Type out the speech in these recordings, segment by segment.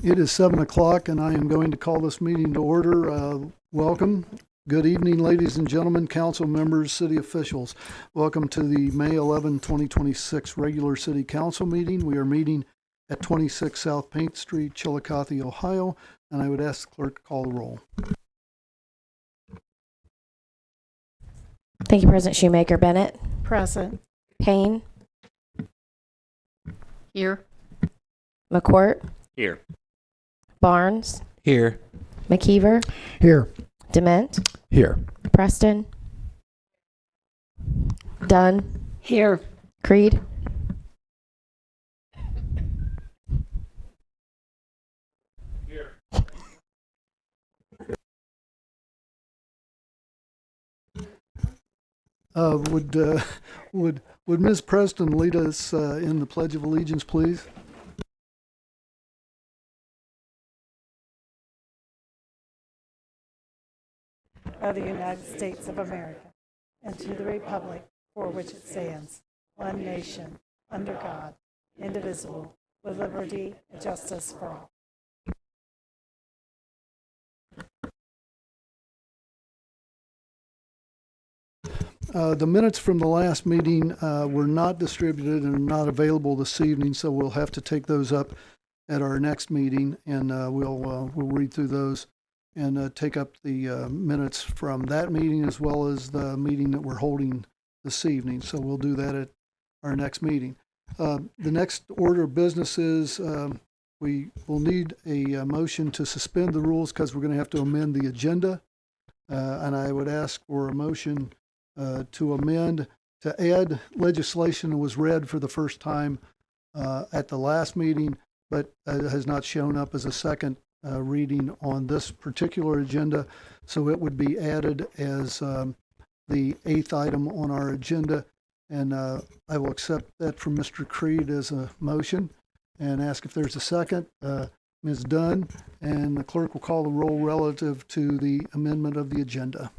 It is 7 o'clock, and I am going to call this meeting to order. Welcome. Good evening, ladies and gentlemen, council members, city officials. Welcome to the May 11, 2026 regular city council meeting. We are meeting at 26 South Paint Street, Chiillicothe, Ohio, and I would ask the clerk to call the roll. Thank you, President Shoemaker. Bennett. Present. Payne. Here. McCourt. Here. Barnes. Here. McKeever. Here. Dement. Here. Preston. Dunn. Here. Creed. Would Ms. Preston lead us in the Pledge of Allegiance, please? Of the United States of America, and to the republic for which it stands, one nation, under God, indivisible, with liberty and justice for all. The minutes from the last meeting were not distributed and are not available this evening, so we'll have to take those up at our next meeting, and we'll read through those and take up the minutes from that meeting as well as the meeting that we're holding this evening. So we'll do that at our next meeting. The next order of business is we will need a motion to suspend the rules because we're going to have to amend the agenda. And I would ask for a motion to amend to add legislation that was read for the first time at the last meeting, but has not shown up as a second reading on this particular agenda. So it would be added as the 8th item on our agenda. And I will accept that from Mr. Creed as a motion and ask if there's a second. Ms. Dunn, and the clerk will call the roll relative to the amendment of the agenda.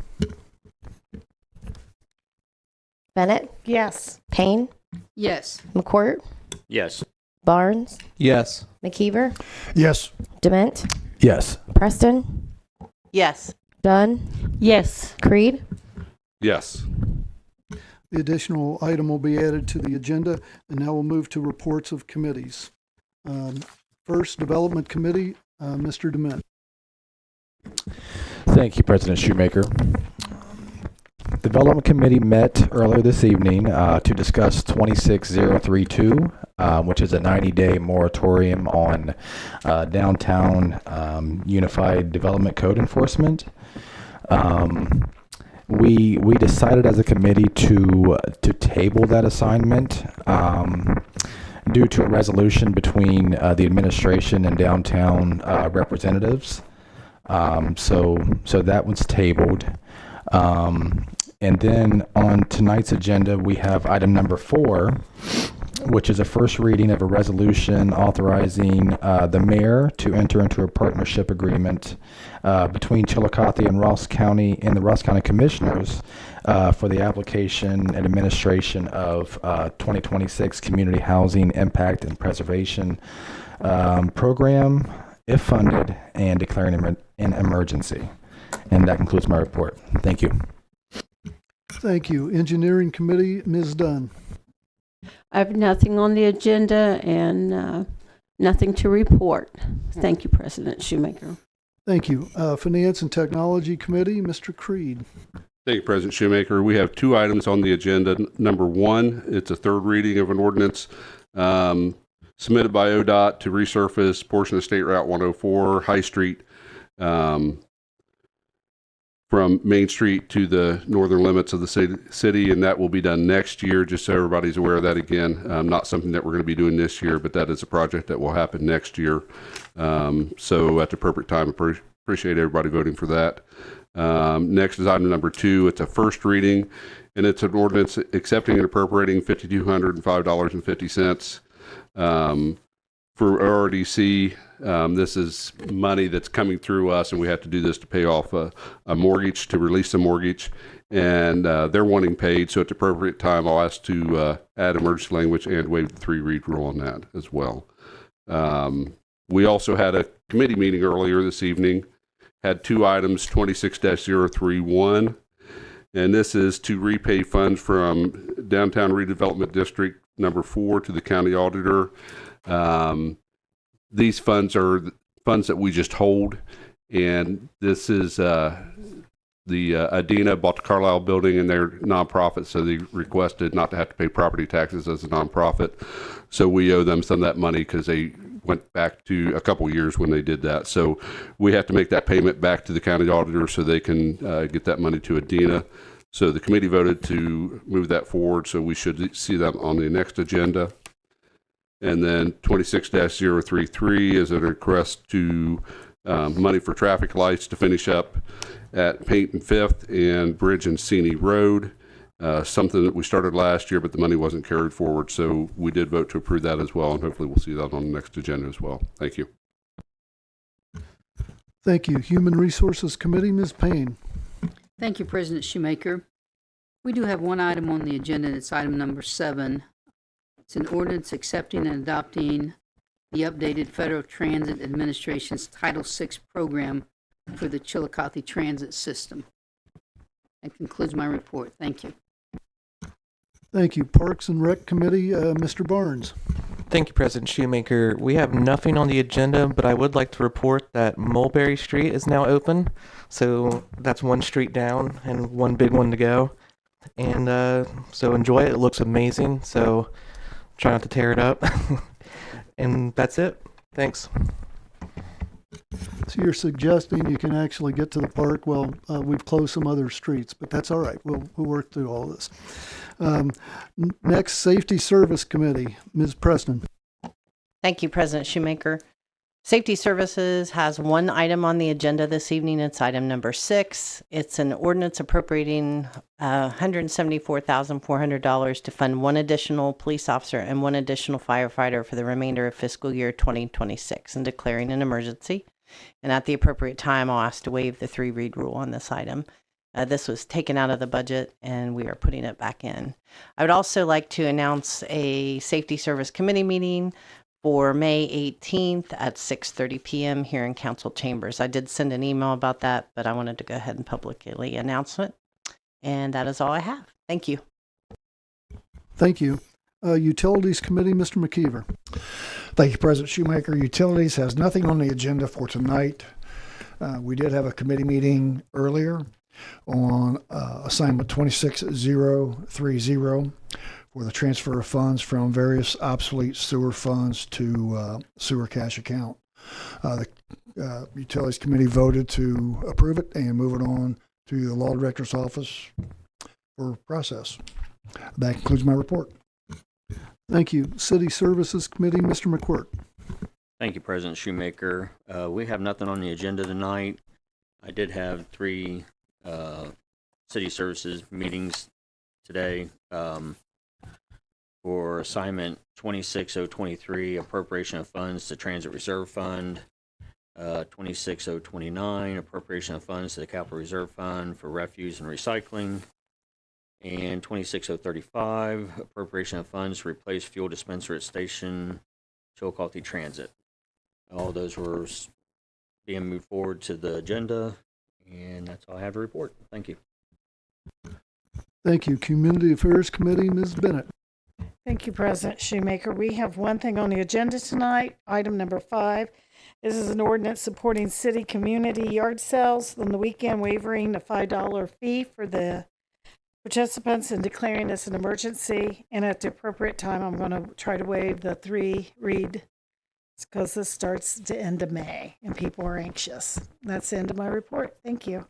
Bennett. Yes. Payne. Yes. McCourt. Yes. Barnes. Yes. McKeever. Yes. Dement. Yes. Preston. Yes. Dunn. Yes. Creed. Yes. The additional item will be added to the agenda, and now we'll move to reports of committees. First, Development Committee, Mr. Dement. Thank you, President Shoemaker. Development Committee met earlier this evening to discuss 26032, which is a 90-day moratorium on downtown Unified Development Code enforcement. We decided as a committee to table that assignment due to a resolution between the administration and downtown representatives. So that was tabled. And then on tonight's agenda, we have item number 4, which is a first reading of a resolution authorizing the mayor to enter into a partnership agreement between Chiillicothe and Ross County and the Ross County Commissioners for the application and administration of 2026 Community Housing Impact and Preservation Program, if funded, and declaring an emergency. And that concludes my report. Thank you. Thank you. Engineering Committee, Ms. Dunn. I have nothing on the agenda and nothing to report. Thank you, President Shoemaker. Thank you. Finance and Technology Committee, Mr. Creed. Thank you, President Shoemaker. We have 2 items on the agenda. Number 1, it's a third reading of an ordinance submitted by ODOT to resurface portion of State Route 104 High Street from Main Street to the northern limits of the city, and that will be done next year, just so everybody's aware of that again. Not something that we're going to be doing this year, but that is a project that will happen next year. So at the appropriate time, appreciate everybody voting for that. Next is item number 2. It's a first reading, and it's an ordinance accepting and appropriating $5,205.50 for RDC. This is money that's coming through us, and we have to do this to pay off a mortgage, to release the mortgage, and they're wanting paid. So at the appropriate time, I'll ask to add emergency language and waive the 3-read rule on that as well. We also had a committee meeting earlier this evening, had two items, 26-031, and this is to repay funds from Downtown Redevelopment District number 4 to the county auditor. These funds are funds that we just hold, and this is the Adina bought the Carlisle building and they're nonprofit, so they requested not to have to pay property taxes as a nonprofit. So we owe them some of that money because they went back to a couple years when they did that. So we have to make that payment back to the county auditor so they can get that money to Adina. So the committee voted to move that forward, so we should see that on the next agenda. And then 26-033 is a request to money for traffic lights to finish up at Paint and Fifth and Bridge and Seney Road. Something that we started last year, but the money wasn't carried forward. So we did vote to approve that as well, and hopefully we'll see that on the next agenda as well. Thank you. Thank you. Human Resources Committee, Ms. Payne. Thank you, President Shoemaker. We do have one item on the agenda, and it's item number 7. It's an ordinance accepting and adopting the updated Federal Transit Administration's Title VI program for the Chiillicothe Transit System. That concludes my report. Thank you. Thank you. Parks and Rec Committee, Mr. Barnes. Thank you, President Shoemaker. We have nothing on the agenda, but I would like to report that Mulberry Street is now open. So that's one street down and one big one to go. And so enjoy it. It looks amazing. So try not to tear it up. And that's it. Thanks. So you're suggesting you can actually get to the park? Well, we've closed some other streets, but that's all right. We'll work through all this. Next, Safety Service Committee, Ms. Preston. Thank you, President Shoemaker. Safety Services has one item on the agenda this evening. It's item number 6. It's an ordinance appropriating $174,400 to fund one additional police officer and one additional firefighter for the remainder of fiscal year 2026 and declaring an emergency. And at the appropriate time, I'll ask to waive the 3-read rule on this item. This was taken out of the budget, and we are putting it back in. I would also like to announce a Safety Service Committee meeting for May 18th at 6:30 p.m. here in council chambers. I did send an email about that, but I wanted to go ahead and publicly announce it. And that is all I have. Thank you. Thank you. Utilities Committee, Mr. McKeever. Thank you, President Shoemaker. Utilities has nothing on the agenda for tonight. We did have a committee meeting earlier on assignment 26030 for the transfer of funds from various obsolete sewer funds to sewer cash account. The Utilities Committee voted to approve it and move it on to the Law Director's office for process. That concludes my report. Thank you. City Services Committee, Mr. McQuirk. Thank you, President Shoemaker. We have nothing on the agenda tonight. I did have 3 city services meetings today. For assignment 26023, appropriation of funds to Transit Reserve Fund, 26029, appropriation of funds to the Capital Reserve Fund for refuse and recycling, and 26035, appropriation of funds to replace fuel dispenser at station Chiillicothe Transit. All those were being moved forward to the agenda, and that's all I have to report. Thank you. Thank you. Community Affairs Committee, Ms. Bennett. Thank you, President Shoemaker. We have one thing on the agenda tonight, item number 5. This is an ordinance supporting city community yard sales on the weekend, waiving a $5 fee for the participants and declaring this an emergency. And at the appropriate time, I'm going to try to waive the 3-read because this starts to end of May and people are anxious. That's the end of my report. Thank you.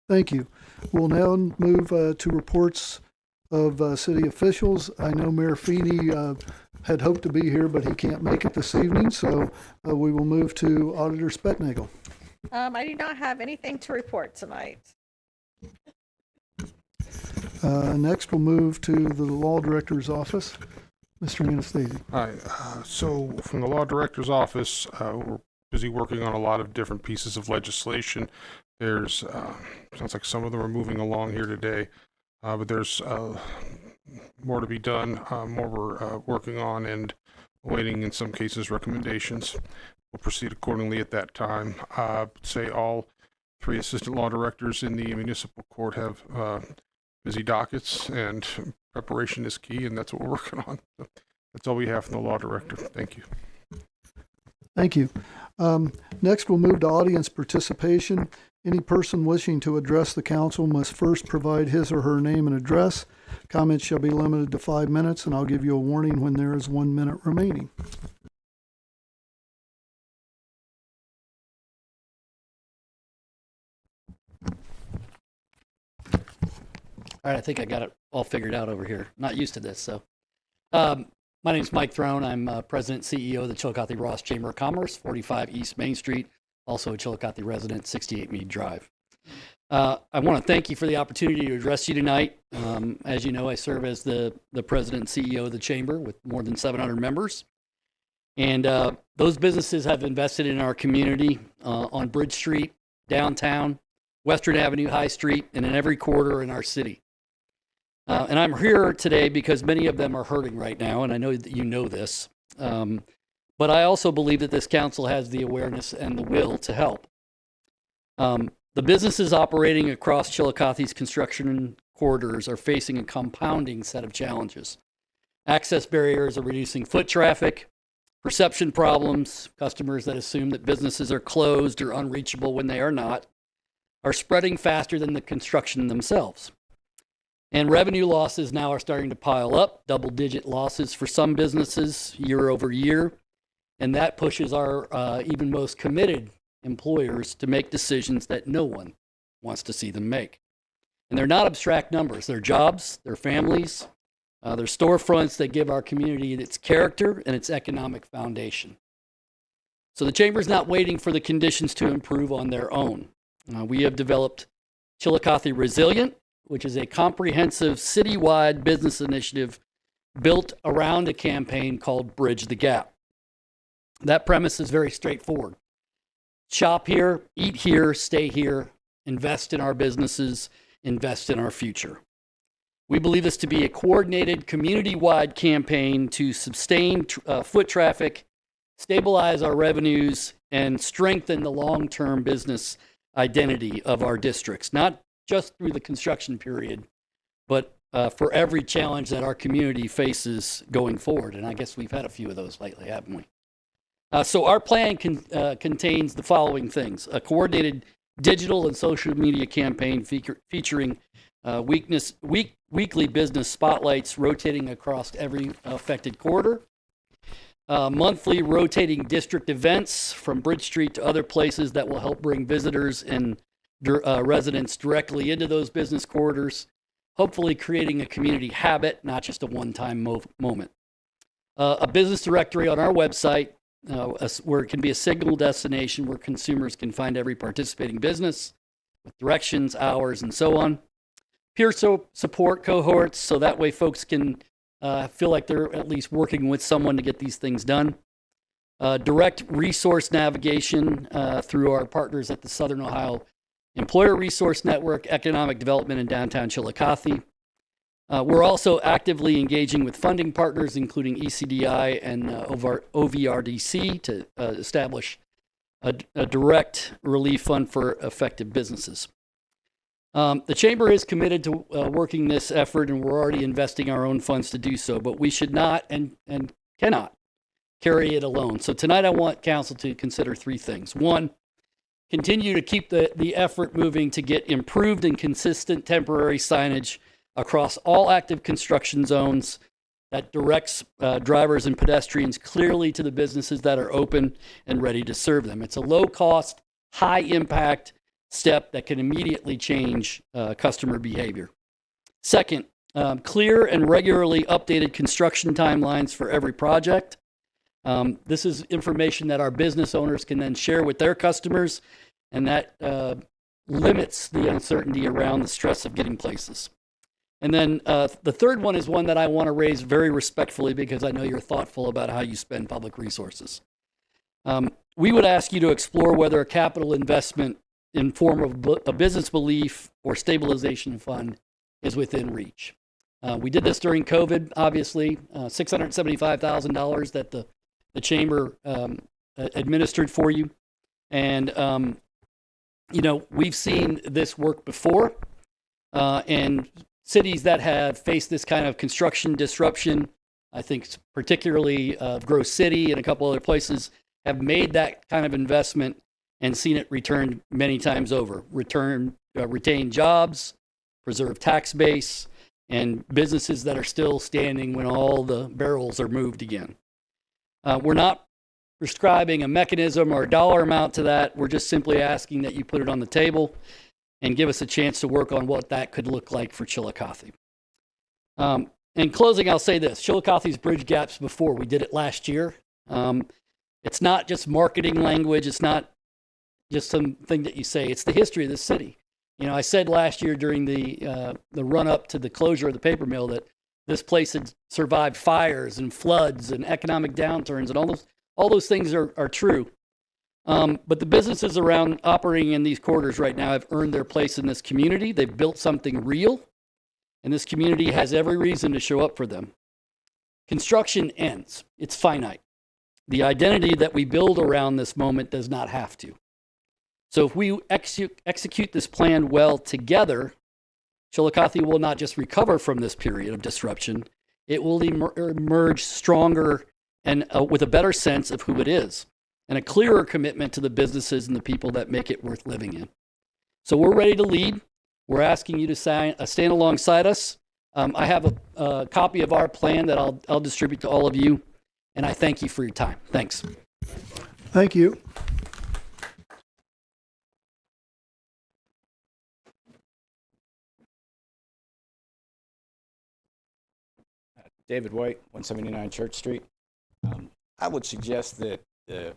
Thank you. We'll now move to reports of city officials. I know Mayor Feeney had hoped to be here, but he can't make it this evening, so we will move to Auditor Spetnagel. I do not have anything to report tonight. Next, we'll move to the Law Director's Office. Mr. Anastasi. Hi. So from the Law Director's Office, we're busy working on a lot of different pieces of legislation. There's, sounds like some of them are moving along here today. But there's more to be done, more we're working on, and awaiting in some cases recommendations. We'll proceed accordingly at that time. Say all 3 assistant law directors in the municipal court have busy dockets, and preparation is key, and that's what we're working on. So that's all we have from the law director. Thank you. Thank you. Next, we'll move to audience participation. Any person wishing to address the council must first provide his or her name and address. Comments shall be limited to 5 minutes, and I'll give you a warning when there is 1 minute remaining. All right, I think I got it all figured out over here. Not used to this, so. My name's Mike Throne. I'm President and CEO of the Chiillicothe Ross Chamber of Commerce, 45 East Main Street, also a Chiillicothe resident, 68 Mead Drive. I want to thank you for the opportunity to address you tonight. As you know, I serve as the President and CEO of the Chamber with more than 700 members. And those businesses have invested in our community on Bridge Street, downtown, Western Avenue, High Street, and in every quarter in our city. And I'm here today because many of them are hurting right now, and I know that you know this. But I also believe that this council has the awareness and the will to help. The businesses operating across Chiillicothe's construction corridors are facing a compounding set of challenges. Access barriers are reducing foot traffic, perception problems, customers that assume that businesses are closed or unreachable when they are not, are spreading faster than the construction themselves. And revenue losses now are starting to pile up, double-digit losses for some businesses year over year. And that pushes our even most committed employers to make decisions that no one wants to see them make. And they're not abstract numbers. They're jobs, they're families, they're storefronts that give our community its character and its economic foundation. So the Chamber's not waiting for the conditions to improve on their own. We have developed Chiillicothe Resilient, which is a comprehensive citywide business initiative built around a campaign called Bridge the Gap. That premise is very straightforward. Shop here, eat here, stay here, invest in our businesses, invest in our future. We believe this to be a coordinated community-wide campaign to sustain foot traffic, stabilize our revenues, and strengthen the long-term business identity of our districts, not just through the construction period, but for every challenge that our community faces going forward. And I guess we've had a few of those lately, haven't we? So our plan contains the following things: a coordinated digital and social media campaign featuring weekly business spotlights rotating across every affected quarter, monthly rotating district events from Bridge Street to other places that will help bring visitors and residents directly into those business corridors, hopefully creating a community habit, not just a one-time moment. A business directory on our website where it can be a signal destination where consumers can find every participating business with directions, hours, and so on. Peer support cohorts, so that way folks can feel like they're at least working with someone to get these things done. Direct resource navigation through our partners at the Southern Ohio Employer Resource Network, Economic Development in downtown Chiillicothe. We're also actively engaging with funding partners, including ECDI and OVRDC, to establish a direct relief fund for affected businesses. The Chamber is committed to working this effort, and we're already investing our own funds to do so, but we should not and cannot carry it alone. So tonight I want Council to consider 3 things. 1, continue to keep the effort moving to get improved and consistent temporary signage across all active construction zones that directs drivers and pedestrians clearly to the businesses that are open and ready to serve them. It's a low-cost, high-impact step that can immediately change customer behavior. Second, clear and regularly updated construction timelines for every project. This is information that our business owners can then share with their customers, and that limits the uncertainty around the stress of getting places. And then the third one is one that I want to raise very respectfully because I know you're thoughtful about how you spend public resources. We would ask you to explore whether a capital investment in form of a business belief or stabilization fund is within reach. We did this during COVID, obviously, $675,000 that the the chamber administered for you. And, we've seen this work before, and cities that have faced this kind of construction disruption, I think particularly Grove City and a couple other places, have made that kind of investment and seen it returned many times over. Retain jobs, preserve tax base, and businesses that are still standing when all the barrels are moved again. We're not prescribing a mechanism or a dollar amount to that. We're just simply asking that you put it on the table and give us a chance to work on what that could look like for Chiillicothe. In closing, I'll say this. Chillicothe's bridged gaps before. We did it last year. It's not just marketing language. It's not just something that you say. It's the history of the city. I said last year during the run-up to the closure of the paper mill that this place had survived fires and floods and economic downturns, and all those things are true. But the businesses around operating in these corridors right now have earned their place in this community. They've built something real, and this community has every reason to show up for them. Construction ends. It's finite. The identity that we build around this moment does not have to. So if we execute this plan well together, Chiillicothe will not just recover from this period of disruption, it will emerge stronger and with a better sense of who it is and a clearer commitment to the businesses and the people that make it worth living in. So we're ready to lead. We're asking you to stand alongside us. I have a copy of our plan that I'll distribute to all of you, and I thank you for your time. Thanks. Thank you. David White, 179 Church Street. I would suggest that the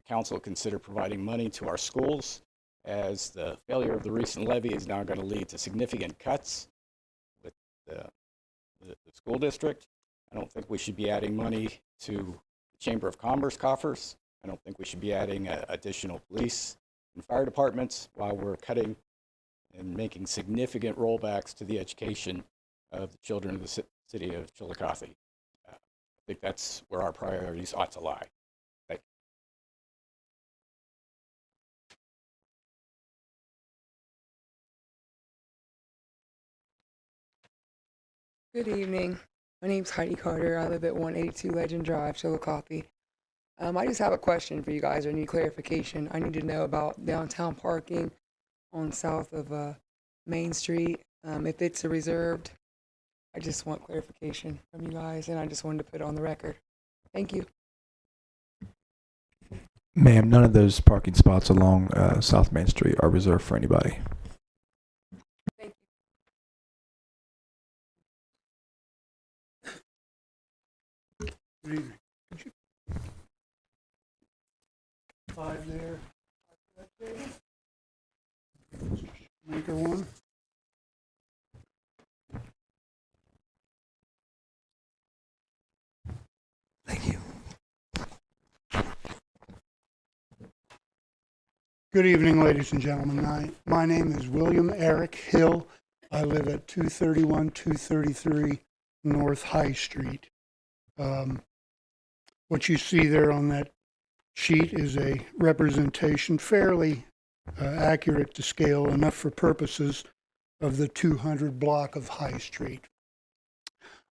council consider providing money to our schools, as the failure of the recent levy is now going to lead to significant cuts with the school district. I don't think we should be adding money to the Chamber of Commerce coffers. I don't think we should be adding additional police and fire departments while we're cutting and making significant rollbacks to the education of the children of the city of Chiillicothe. I think that's where our priorities ought to lie. Thank you. Good evening. My name's Heidi Carter. I live at 182 Legend Drive, Chiillicothe. I just have a question for you guys. I need clarification. I need to know about downtown parking on south of Main Street. If it's reserved, I just want clarification from you guys, and I just wanted to put it on the record. Thank you. Ma'am, none of those parking spots along South Main Street are reserved for anybody. Thank you. Good evening. Five there. Maker one. Thank you. Good evening, ladies and gentlemen. My name is William Eric Hill. I live at 231, 233 North High Street. What you see there on that sheet is a representation, fairly accurate to scale, enough for purposes of the 200 block of High Street.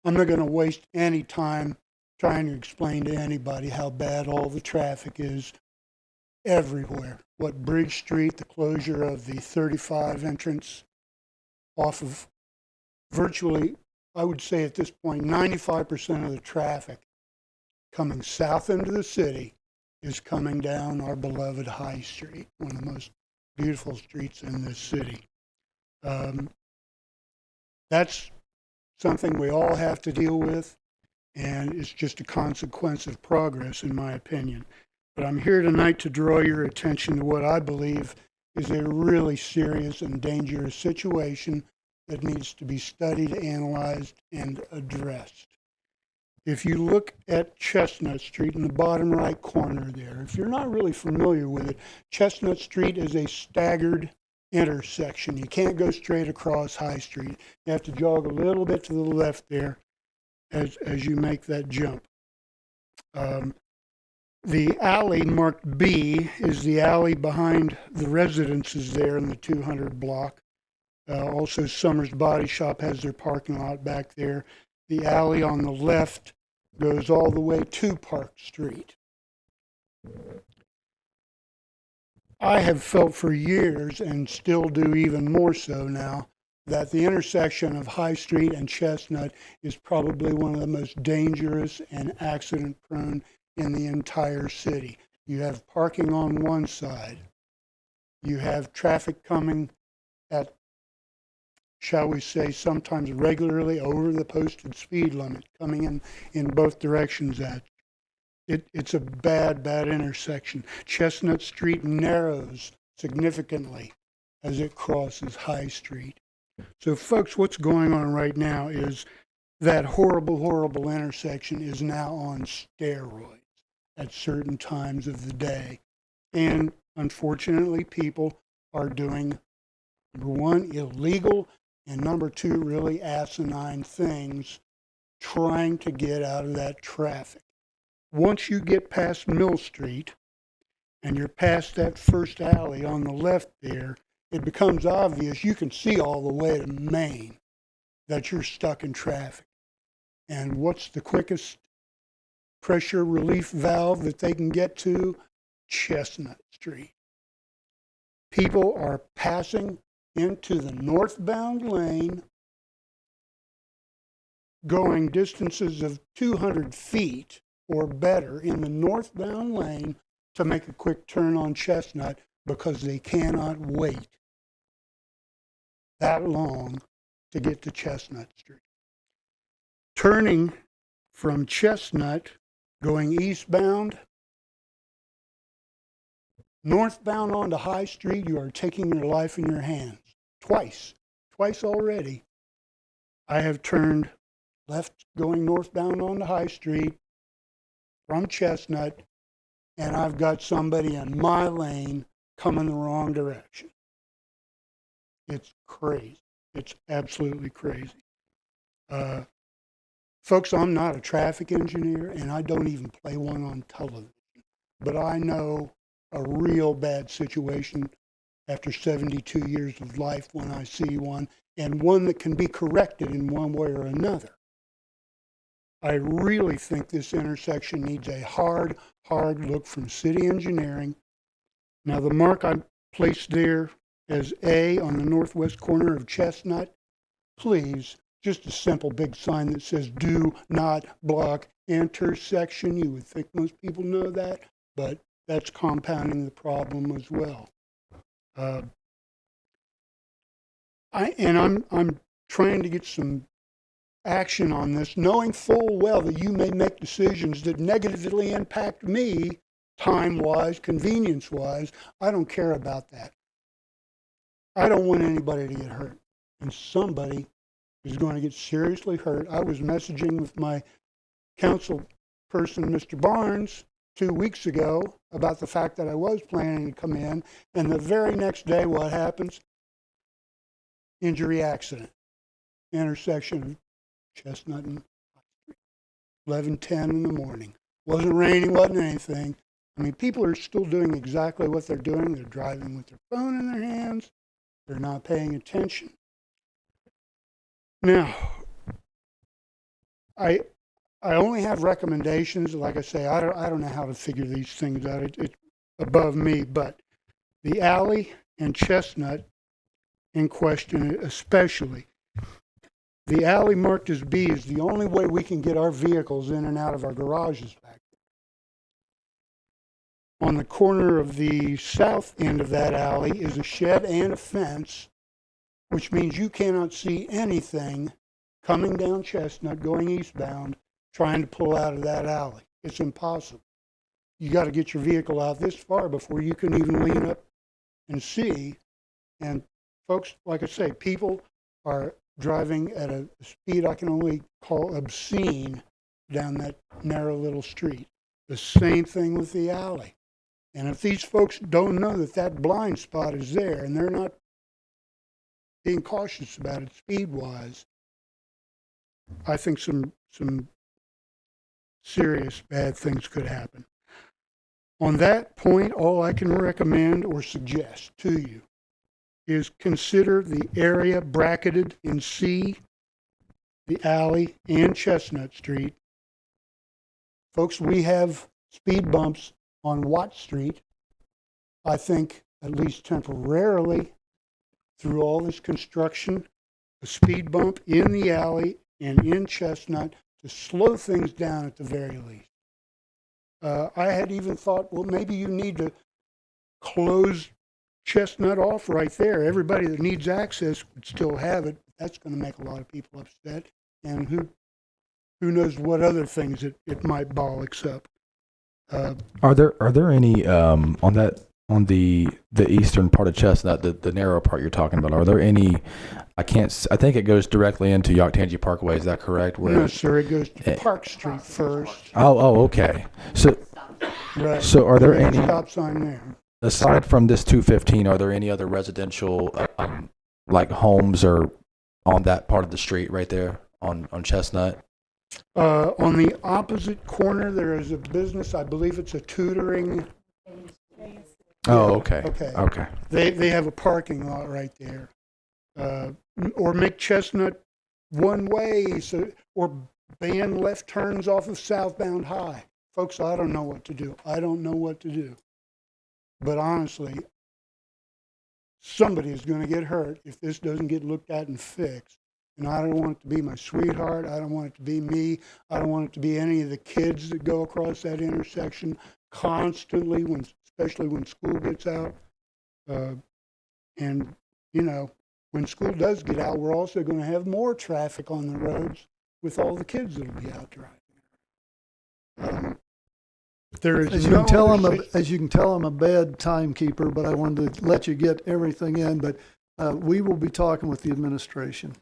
I'm not going to waste any time trying to explain to anybody how bad all the traffic is everywhere. What Bridge Street, the closure of the 35 entrance off of virtually, I would say at this point, 95% of the traffic coming south into the city is coming down our beloved High Street, one of the most beautiful streets in this city. That's something we all have to deal with, and it's just a consequence of progress, in my opinion. But I'm here tonight to draw your attention to what I believe is a really serious and dangerous situation that needs to be studied, analyzed, and addressed. If you look at Chestnut Street in the bottom right corner there, if you're not really familiar with it, Chestnut Street is a staggered intersection. You can't go straight across High Street. You have to jog a little bit to the left there as you make that jump. The alley marked B is the alley behind the residences there in the 200 block. Also, Summers Body Shop has their parking lot back there. The alley on the left goes all the way to Park Street. I have felt for years, and still do even more so now, that the intersection of High Street and Chestnut is probably one of the most dangerous and accident-prone in the entire city. You have parking on one side. You have traffic coming at, shall we say, sometimes regularly over the posted speed limit, coming in both directions at you. It's a bad intersection. Chestnut Street narrows significantly as it crosses High Street. So folks, what's going on right now is that horrible intersection is now on steroids at certain times of the day. And unfortunately, people are doing, number one, illegal, and number two, really asinine things trying to get out of that traffic. Once you get past Mill Street and you're past that first alley on the left there, it becomes obvious, you can see all the way to Main, that you're stuck in traffic. And what's the quickest pressure relief valve that they can get to? Chestnut Street. People are passing into the northbound lane, going distances of 200 feet or better in the northbound lane to make a quick turn on Chestnut because they cannot wait that long to get to Chestnut Street. Turning from Chestnut, going eastbound, northbound onto High Street, you are taking your life in your hands. Twice already. I have turned left going northbound onto High Street from Chestnut, and I've got somebody in my lane coming the wrong direction. It's crazy. It's absolutely crazy. Folks, I'm not a traffic engineer, and I don't even play one on television. But I know a real bad situation after 72 years of life when I see one, and one that can be corrected in one way or another. I really think this intersection needs a hard look from city engineering. Now, the mark I placed there as A on the northwest corner of Chestnut, please, just a simple big sign that says do not block intersection. You would think most people know that, but that's compounding the problem as well. I'm trying to get some action on this, knowing full well that you may make decisions that negatively impact me, time-wise, convenience-wise. I don't care about that. I don't want anybody to get hurt, and somebody is going to get seriously hurt. I was messaging with my council person, Mr. Barnes, 2 weeks ago about the fact that I was planning to come in, and the very next day, what happens? Injury accident, intersection of Chestnut and 11:10 in the morning. Wasn't raining, wasn't anything. I mean, people are still doing exactly what they're doing. They're driving with their phone in their hands. They're not paying attention. Now, I only have recommendations. Like I say, I don't know how to figure these things out. It's above me. But the alley and Chestnut in question, especially, the alley marked as B is the only way we can get our vehicles in and out of our garages back there. On the corner of the south end of that alley is a shed and a fence, which means you cannot see anything coming down Chestnut, going eastbound, trying to pull out of that alley. It's impossible. You got to get your vehicle out this far before you can even lean up and see. And folks, like I say, people are driving at a speed I can only call obscene down that narrow little street. The same thing with the alley. And if these folks don't know that that blind spot is there and they're not being cautious about it speed-wise, I think some serious bad things could happen. On that point, all I can recommend or suggest to you is consider the area bracketed in C, the alley, and Chestnut Street. Folks, we have speed bumps on Watt Street. I think, at least temporarily, through all this construction, a speed bump in the alley and in Chestnut to slow things down at the very least. I had even thought, well, maybe you need to close Chestnut off right there. Everybody that needs access would still have it. That's going to make a lot of people upset. And who knows what other things it might bollocks up. Are there any on the eastern part of Chestnut, the narrow part you're talking about? Are there any? I think it goes directly into Yoctangi Parkway. Is that correct? No, sir. It goes to Park Street first. Oh, okay. So, right. So are there any stop sign there? Aside from this 215? Are there any other residential like homes or on that part of the street right there on Chestnut? On the opposite corner, there is a business. I believe it's a tutoring. Oh, okay. Okay. They have a parking lot right there. Or make Chestnut one way, or ban left turns off of southbound High. Folks, I don't know what to do. But honestly, somebody is going to get hurt if this doesn't get looked at and fixed. And I don't want it to be my sweetheart. I don't want it to be me. I don't want it to be any of the kids that go across that intersection constantly, especially when school gets out. And, when school does get out, we're also going to have more traffic on the roads with all the kids that will be out driving. There is as you can tell, I'm a bad timekeeper, but I wanted to let you get everything in. But we will be talking with the administration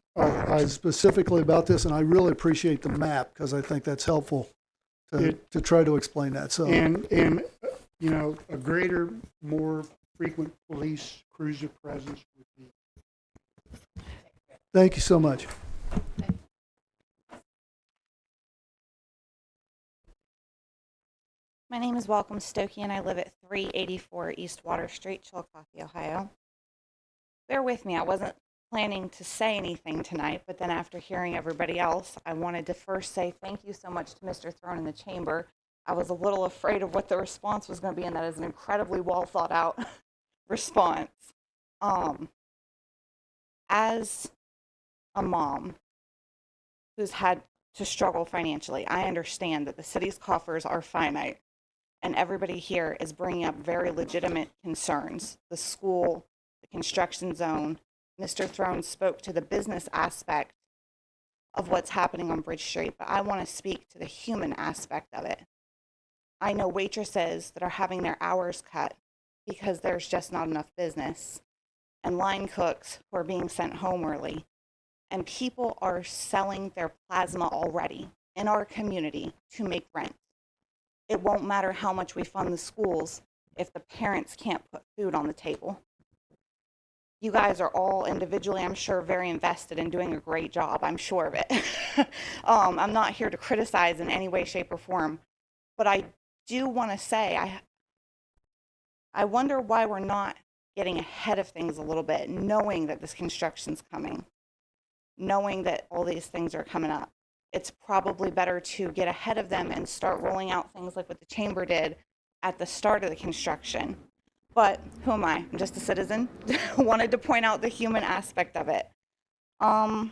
specifically about this, and I really appreciate the map because I think that's helpful to try to explain that. So and a greater, more frequent police cruiser presence would be. Thank you so much. My name is Welcome Stokey, and I live at 384 East Water Street, Chiillicothe, Ohio. Bear with me, I wasn't planning to say anything tonight, but then after hearing everybody else, I wanted to first say thank you so much to Mr. Throne in the chamber. I was a little afraid of what the response was going to be, and that is an incredibly well thought out response. As a mom who's had to struggle financially, I understand that the city's coffers are finite. And everybody here is bringing up very legitimate concerns. The school, the construction zone. Mr. Throne spoke to the business aspect of what's happening on Bridge Street, but I want to speak to the human aspect of it. I know waitresses that are having their hours cut because there's just not enough business, and line cooks who are being sent home early. And people are selling their plasma already in our community to make rent. It won't matter how much we fund the schools if the parents can't put food on the table. You guys are all individually, I'm sure, very invested in doing a great job. I'm sure of it. I'm not here to criticize in any way, shape, or form, but I do want to say I wonder why we're not getting ahead of things a little bit, knowing that this construction's coming, knowing that all these things are coming up. It's probably better to get ahead of them and start rolling out things like what the chamber did at the start of the construction. But who am I? I'm just a citizen. Wanted to point out the human aspect of it. I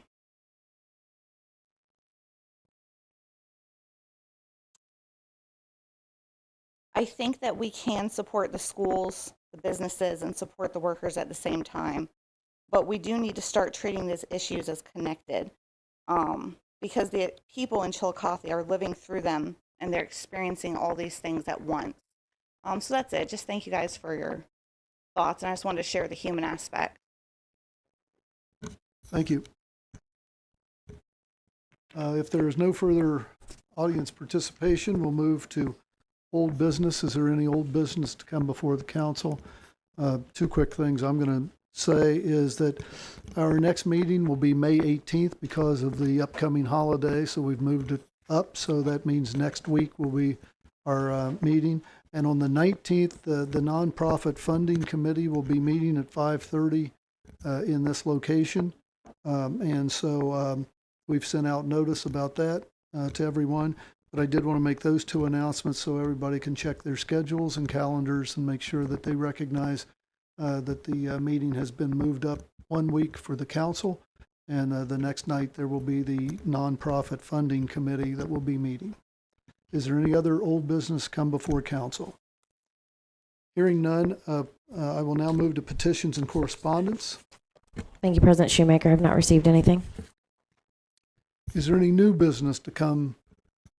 think that we can support the schools, the businesses, and support the workers at the same time. But we do need to start treating these issues as connected. Because the people in Chiillicothe are living through them and they're experiencing all these things at once. So that's it. Just thank you guys for your thoughts, and I just wanted to share the human aspect. Thank you. If there is no further audience participation, we'll move to old business. Is there any old business to come before the council? Two quick things I'm going to say is that our next meeting will be May 18th because of the upcoming holiday, so we've moved it up, so that means next week will be our meeting. And on the 19th, the nonprofit funding committee will be meeting at 5:30 in this location. And so we've sent out notice about that to everyone. But I did want to make those two announcements so everybody can check their schedules and calendars and make sure that they recognize that the meeting has been moved up 1 week for the council. And the next night, there will be the nonprofit funding committee that will be meeting. Is there any other old business come before council? Hearing none, I will now move to petitions and correspondence. Thank you, President Shoemaker. I have not received anything. Is there any new business to come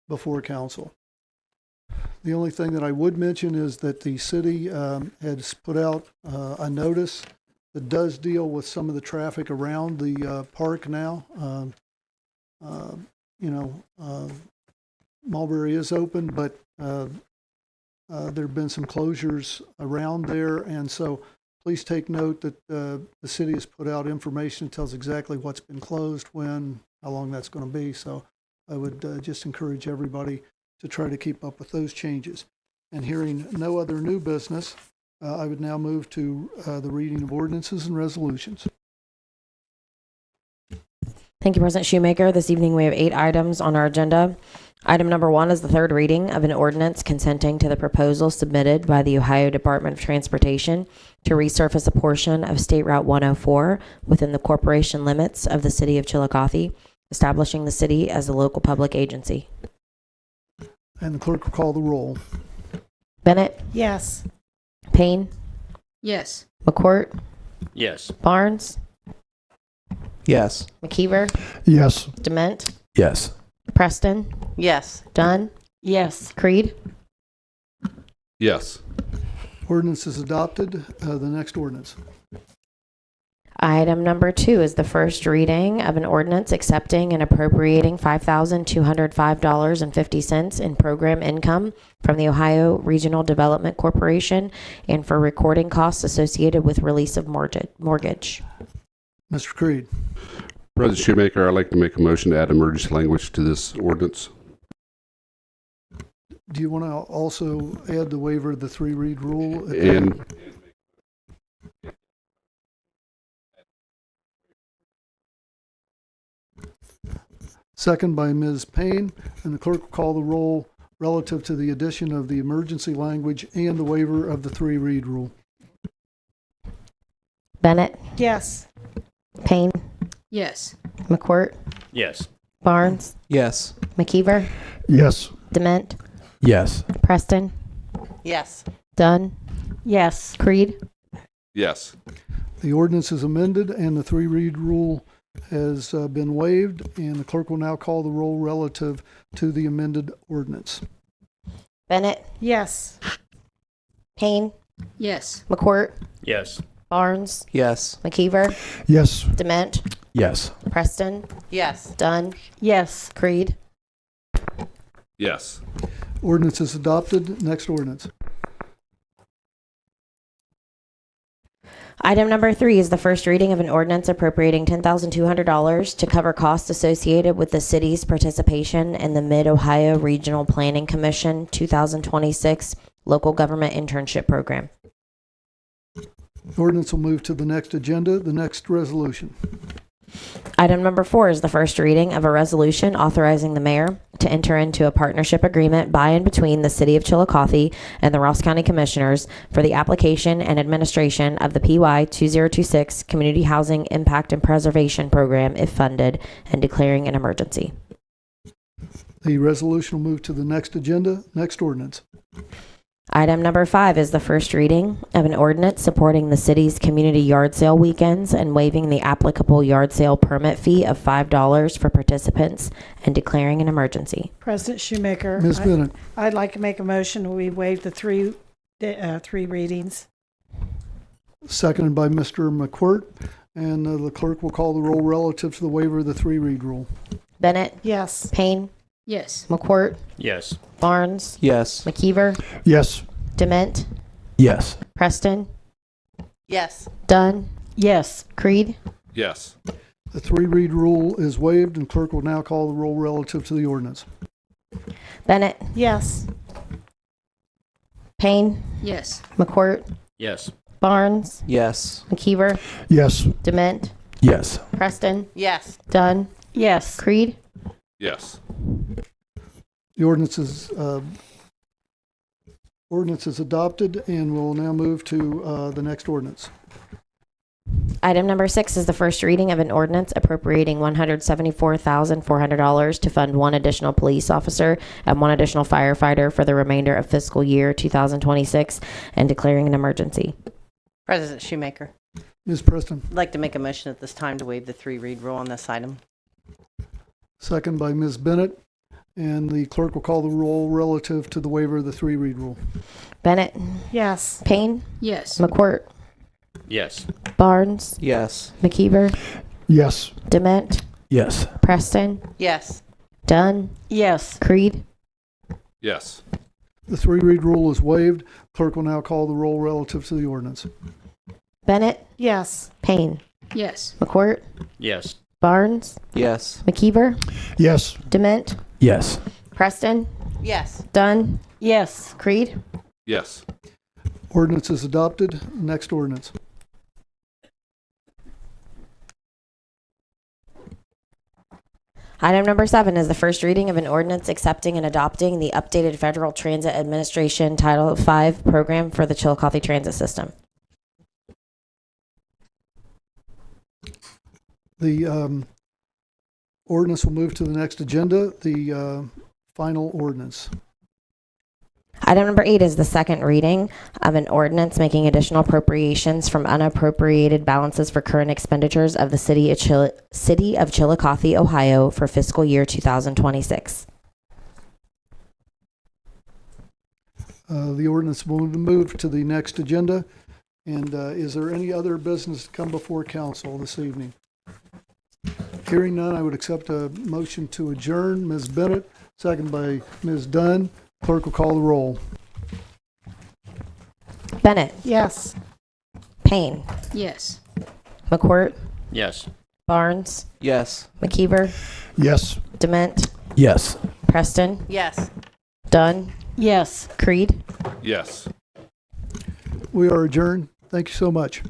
before council? The only thing that I would mention is that the city has put out a notice that does deal with some of the traffic around the park now. Mulberry is open, but there have been some closures around there, and so please take note that the city has put out information that tells exactly what's been closed, when, how long that's going to be. So I would just encourage everybody to try to keep up with those changes. And hearing no other new business, I would now move to the reading of ordinances and resolutions. Thank you, President Shoemaker. This evening we have 8 items on our agenda. Item number 1 is the third reading of an ordinance consenting to the proposal submitted by the Ohio Department of Transportation to resurface a portion of State Route 104 within the corporation limits of the city of Chiillicothe, establishing the city as a local public agency. And the clerk will call the roll. Bennett? Yes. Payne? Yes. McCourt? Yes. Barnes? Yes. McKeever? Yes. Dement? Yes. Preston? Yes. Dunn? Yes. Creed? Yes. Ordinance is adopted. The next ordinance. Item number 2 is the first reading of an ordinance accepting and appropriating $5,205.50 in program income from the Ohio Regional Development Corporation and for recording costs associated with release of mortgage. Mr. Creed. President Shoemaker, I'd like to make a motion to add emergency language to this ordinance. Do you want to also add the waiver of the 3-read rule? And Second by Ms. Payne, and the clerk will call the roll relative to the addition of the emergency language and the waiver of the 3-read rule. Bennett? Yes. Payne? Yes. McCourt? Yes. Barnes? Yes. McKeever? Yes. Dement? Yes. Preston? Yes. Dunn? Yes. Creed? yes. The ordinance is amended and the 3-read rule has been waived, and the clerk will now call the roll relative to the amended ordinance. Bennett? Yes. Payne? Yes. McCourt? Yes. Barnes? Yes. McKeever? Yes. Dement? Yes. Preston? Yes. Dunn? Yes. Creed? Yes. Ordinance is adopted. Next ordinance. Item number 3 is the first reading of an ordinance appropriating $10,200 to cover costs associated with the city's participation in the Mid-Ohio Regional Planning Commission 2026 Local Government Internship Program. Ordinance will move to the next agenda, the next resolution. Item number 4 is the first reading of a resolution authorizing the mayor to enter into a partnership agreement by and between the City of Chiillicothe and the Ross County Commissioners for the application and administration of the PY 2026 Community Housing Impact and Preservation Program if funded, and declaring an emergency. The resolution will move to the next agenda, next ordinance. Item number 5 is the first reading of an ordinance supporting the city's community yard sale weekends and waiving the applicable yard sale permit fee of $5 for participants and declaring an emergency. President Shoemaker. Ms. Bennett. I'd like to make a motion we waive the three readings. Seconded by Mr. McCourt, and the clerk will call the roll relative to the waiver of the 3-read rule. Bennett? Yes. Payne? Yes. McCourt? Yes. Barnes? Yes. McKeever? Yes. Dement? Yes. Preston? Yes. Dunn? Yes. Creed? Yes. The 3-read rule is waived, and clerk will now call the roll relative to the ordinance. Bennett? Yes. Payne, Yes. McCourt, Yes. Barnes, Yes. McKeever, Yes. Dement, Yes. Preston, Yes. Dunn, Yes. Creed. Yes. The ordinance is adopted, and we'll now move to the next ordinance. Item number 6 is the first reading of an ordinance appropriating $174,400 to fund one additional police officer and one additional firefighter for the remainder of fiscal year 2026 and declaring an emergency. President Shoemaker, Ms. Preston, I'd like to make a motion at this time to waive the 3-read rule on this item. second by Ms. Bennett, and the clerk will call the roll relative to the waiver of the 3-read rule. Bennett, Yes. Payne, Yes. McCourt, Yes. Barnes, Yes. McKeever, Yes. Dement, Yes. Preston, Yes. Dunn, Yes. Creed. Yes. The 3-read rule is waived. Clerk will now call the roll relative to the ordinance. Bennett, Yes. Payne, Yes. McCourt, Yes. Barnes, Yes. McKeever, Yes. Dement, Yes. Preston, Yes. Dunn, Yes. Creed. Yes. Ordinance is adopted. Next ordinance. Item number 7 is the first reading of an ordinance accepting and adopting the updated Federal Transit Administration Title V program for the Chiillicothe Transit System. The ordinance will move to the next agenda, the final ordinance. Item number 8 is the second reading of an ordinance making additional appropriations from unappropriated balances for current expenditures of the City of Chiillicothe, Ohio for fiscal year 2026. The ordinance will move to the next agenda. And is there any other business to come before council this evening? Hearing none, I would accept a motion to adjourn. Ms. Bennett, second by Ms. Dunn. Clerk will call the roll. Bennett, Yes. Payne, Yes. McCourt, Yes. Barnes, Yes. McKeever, Yes. Dement, Yes. Preston, Yes. Dunn, Yes. Creed. Yes. We are adjourned. Thank you so much.